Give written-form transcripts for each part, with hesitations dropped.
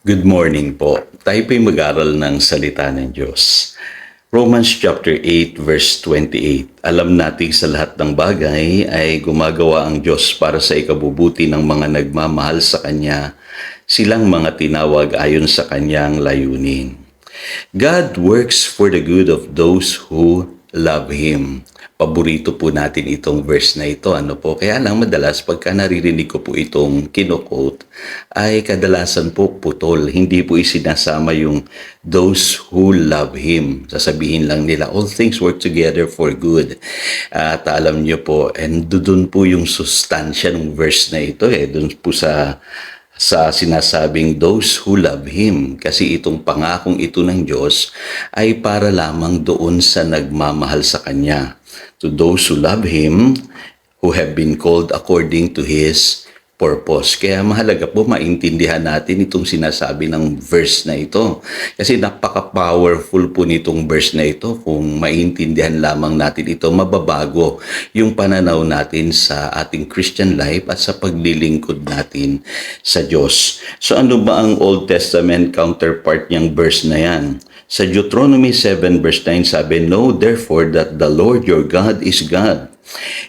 Good morning po. Tayo po'y mag-aral ng salita ng Diyos. Romans chapter 8 verse 28. Alam natin sa lahat ng bagay ay gumagawa ang Diyos para sa ikabubuti ng mga nagmamahal sa Kanya, silang mga tinawag ayon sa Kanyang layunin. God works for the good of those who love Him. Paborito po natin itong verse na ito. Kaya lang madalas pagka naririnig ko po itong kino-quote, ay kadalasan po putol. Hindi po isinasama yung those who love Him. Sasabihin lang nila, all things work together for good. At alam niyo po, and doon po yung sustansya ng verse na ito. Doon po sa sinasabing those who love Him. Kasi itong pangakong ito ng Diyos ay para lamang doon sa nagmamahal sa Kanya. To those who love Him, who have been called according to His purpose. Kaya mahalaga po maintindihan natin itong sinasabi ng verse na ito. Kasi napaka-powerful po nitong verse na ito. Kung maintindihan lamang natin ito, mababago yung pananaw natin sa ating Christian life at sa paglilingkod natin sa Diyos. So ano ba ang Old Testament counterpart niyang verse na yan? Sa Deuteronomy 7 verse 9 sabi, "Know therefore that the Lord your God is God.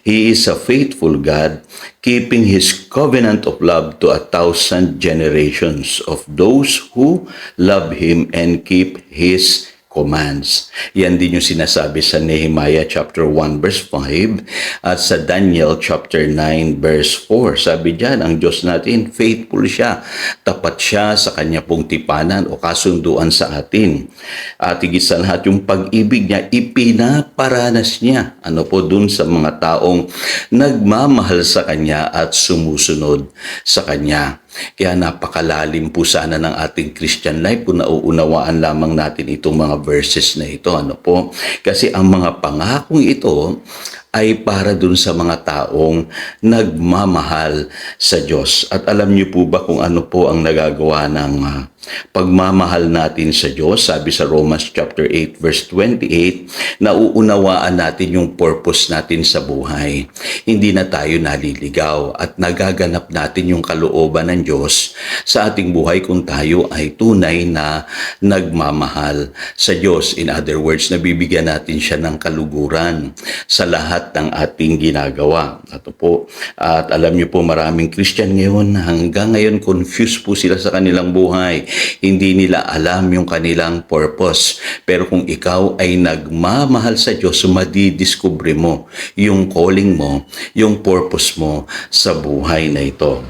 He is a faithful God, keeping His covenant of love to 1,000 generations of those who love Him and keep His commands." Yan din yung sinasabi sa Nehemiah chapter 1 verse 5 at sa Daniel chapter 9 verse 4. Sabi diyan, ang Diyos natin, faithful siya. Tapat siya sa kanya pong tipanan o kasunduan sa atin. At higit sa lahat, yung pag-ibig niya, ipinaparanas niya. Dun sa mga taong nagmamahal sa kanya at sumusunod sa kanya. Kaya napakalalim po sana ng ating Christian life kung nauunawaan lamang natin itong mga verses na ito. Kasi ang mga pangakong ito ay para dun sa mga taong nagmamahal sa Diyos. At alam niyo po ba kung ano po ang nagagawa ng pagmamahal natin sa Diyos? Sabi sa Romans chapter 8 verse 28, nauunawaan natin yung purpose natin sa buhay. Hindi na tayo naliligaw at nagaganap natin yung kalooban ng Diyos sa ating buhay kung tayo ay tunay na nagmamahal sa Diyos. In other words, nabibigyan natin siya ng kaluguran sa lahat ng ating ginagawa. At alam niyo po, maraming Christian ngayon, hanggang ngayon confused po sila sa kanilang buhay. Hindi nila alam yung kanilang purpose. Pero kung ikaw ay nagmamahal sa Diyos, madidiscover mo yung calling mo, yung purpose mo sa buhay na ito.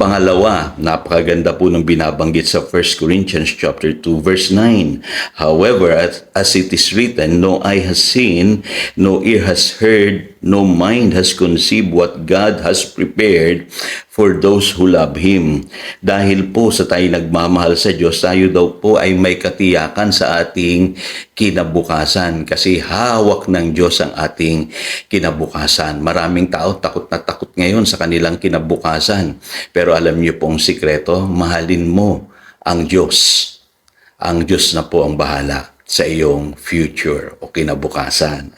Pangalawa, napakaganda po ng binabanggit sa 1 Corinthians chapter 2 verse 9. However, as it is written, no eye has seen, no ear has heard, no mind has conceived what God has prepared for those who love Him. Dahil po sa tayo nagmamahal sa Diyos, tayo daw po ay may katiyakan sa ating kinabukasan. Kasi hawak ng Diyos ang ating kinabukasan. Maraming tao takot na takot ngayon sa kanilang kinabukasan. Pero alam niyo pong sikreto, mahalin mo ang Diyos. Ang Diyos na po ang bahala sa iyong future o kinabukasan.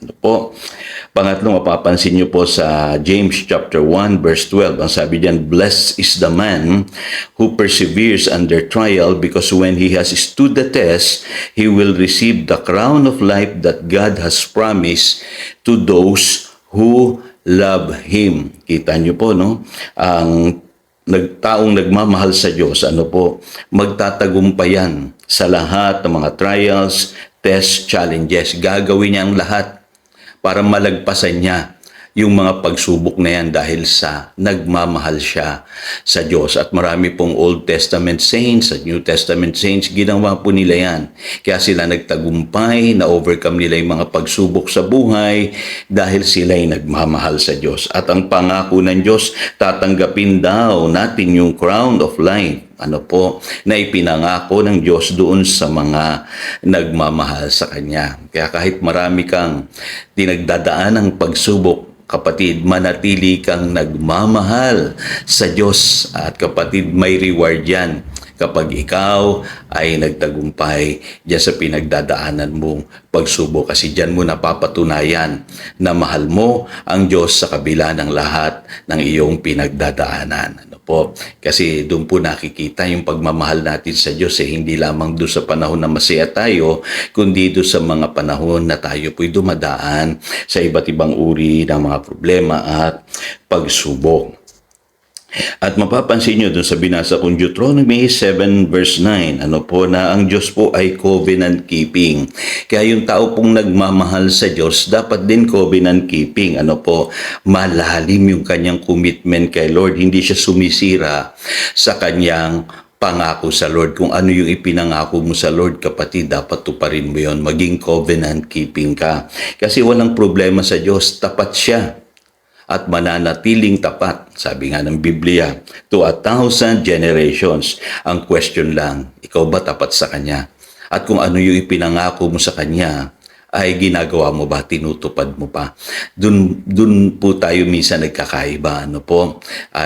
Pangatlo, mapapansin niyo po sa James chapter 1 verse 12, ang sabi diyan, "Blessed is the man who perseveres under trial, because when he has stood the test, he will receive the crown of life that God has promised to those who love Him." Kita niyo po, ang taong nagmamahal sa Diyos, magtatagumpayan sa lahat ng mga trials, tests, challenges. Gagawin niya ang lahat para malagpasan niya yung mga pagsubok na yan dahil sa nagmamahal siya sa Diyos. At marami pong Old Testament saints at New Testament saints, ginawa po nila yan. Kaya sila nagtagumpay, na-overcome nila yung mga pagsubok sa buhay dahil sila ay nagmamahal sa Diyos. At ang pangako ng Diyos, tatanggapin daw natin yung crown of life. Na ipinangako ng Diyos doon sa mga nagmamahal sa Kanya. Kaya kahit marami kang dinagdadaan ng pagsubok, kapatid, manatili kang nagmamahal sa Diyos. At kapatid, may reward yan kapag ikaw ay nagtagumpay diyan sa pinagdadaanan mong pagsubok. Kasi diyan mo napapatunayan na mahal mo ang Diyos sa kabila ng lahat ng iyong pinagdadaanan. po? Kasi doon po nakikita yung pagmamahal natin sa Diyos, hindi lamang doon sa panahon na masaya tayo, kundi doon sa mga panahon na tayo po'y dumadaan sa iba't ibang uri ng mga problema at pagsubok. At mapapansin nyo dun sa binasa kong Deuteronomy 7 verse 9, na ang Diyos po ay covenant keeping. Kaya yung tao pong nagmamahal sa Diyos, dapat din covenant keeping. Malalim yung kanyang commitment kay Lord. Hindi siya sumisira sa kanyang pangako sa Lord. Kung ano yung ipinangako mo sa Lord, kapatid, dapat tuparin mo yon. Maging covenant keeping ka. Kasi walang problema sa Diyos. Tapat siya at mananatiling tapat, sabi nga ng Biblia, to 1,000 generations. Ang question lang, ikaw ba tapat sa Kanya? At kung ano yung ipinangako mo sa Kanya, ay ginagawa mo ba, tinutupad mo pa? Dun po tayo minsan nagkakaiba,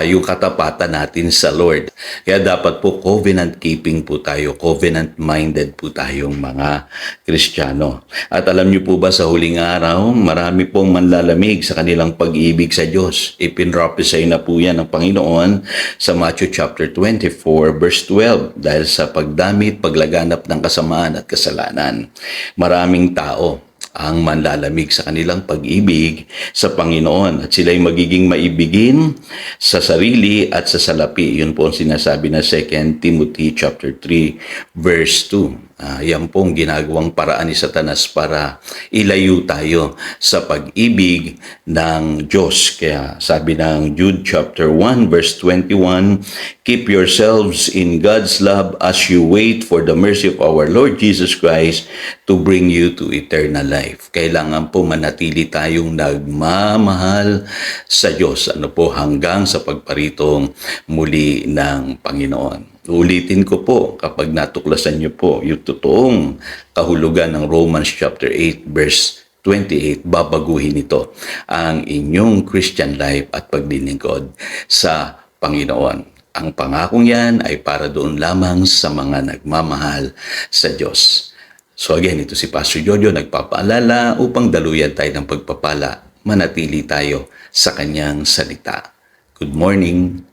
yung katapatan natin sa Lord. Kaya dapat po covenant keeping po tayo, covenant minded po tayong mga Kristiyano. At alam niyo po ba sa huling araw, marami pong manlalamig sa kanilang pag-ibig sa Diyos. Ipinrophesy na po yan ng Panginoon sa Matthew chapter 24 verse 12 dahil sa pagdamit, paglaganap ng kasamaan at kasalanan. Maraming tao ang manlalamig sa kanilang pag-ibig sa Panginoon at sila'y magiging maibigin sa sarili at sa salapi. Yun po ang sinasabi na 2 Timothy chapter 3 verse 2. Yan pong ginagawang paraan ni Satanas para ilayo tayo sa pag-ibig ng Diyos. Kaya sabi ng Jude chapter 1 verse 21, keep yourselves in God's love as you wait for the mercy of our Lord Jesus Christ to bring you to eternal life. Kailangan po manatili tayong nagmamahal sa Diyos. Hanggang sa pagparitong muli ng Panginoon. Ulitin ko po, kapag natuklasan niyo po yung totoong kahulugan ng Romans chapter 8 verse 28, babaguhin ito ang inyong Christian life at paglilingkod sa Panginoon. Ang pangakong yan ay para doon lamang sa mga nagmamahal sa Diyos. So again, ito si Pastor Jojo nagpapaalala upang daluyan tayo ng pagpapala, manatili tayo sa kanyang salita. Good morning.